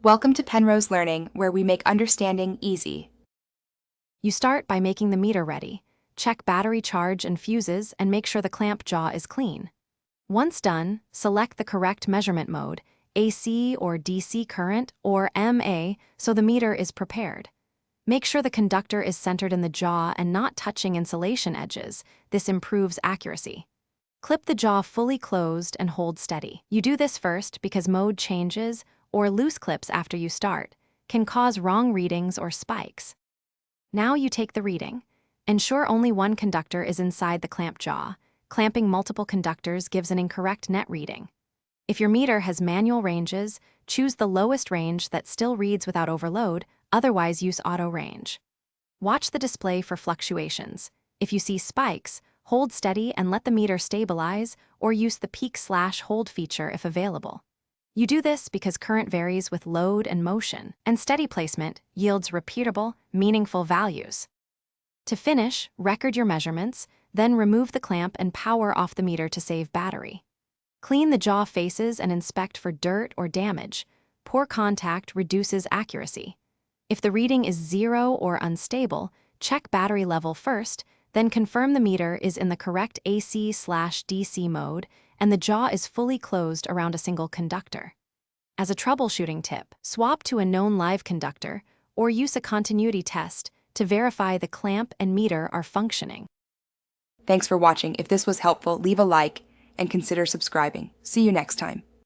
Welcome to Penrose Learning, where we make understanding easy. You start by making the meter ready. Check battery charge and fuses and make sure the clamp jaw is clean. Once done, select the correct measurement mode, AC or DC current or MA, so the meter is prepared. Make sure the conductor is centered in the jaw and not touching insulation edges. This improves accuracy. Clip the jaw fully closed and hold steady. You do this first because mode changes or loose clips after you start can cause wrong readings or spikes. Now you take the reading. Ensure only one conductor is inside the clamp jaw. Clamping multiple conductors gives an incorrect net reading. If your meter has manual ranges, choose the lowest range that still reads without overload, otherwise use auto range. Watch the display for fluctuations. If you see spikes, hold steady and let the meter stabilize, or use the peak/hold feature if available. You do this because current varies with load and motion, and steady placement yields repeatable, meaningful values. To finish, record your measurements, then remove the clamp and power off the meter to save battery. Clean the jaw faces and inspect for dirt or damage. Poor contact reduces accuracy. If the reading is 0 or unstable, check battery level first, then confirm the meter is in the correct AC/DC mode and the jaw is fully closed around a single conductor. As a troubleshooting tip, swap to a known live conductor or use a continuity test to verify the clamp and meter are functioning. Thanks for watching. If this was helpful, leave a like and consider subscribing. See you next time.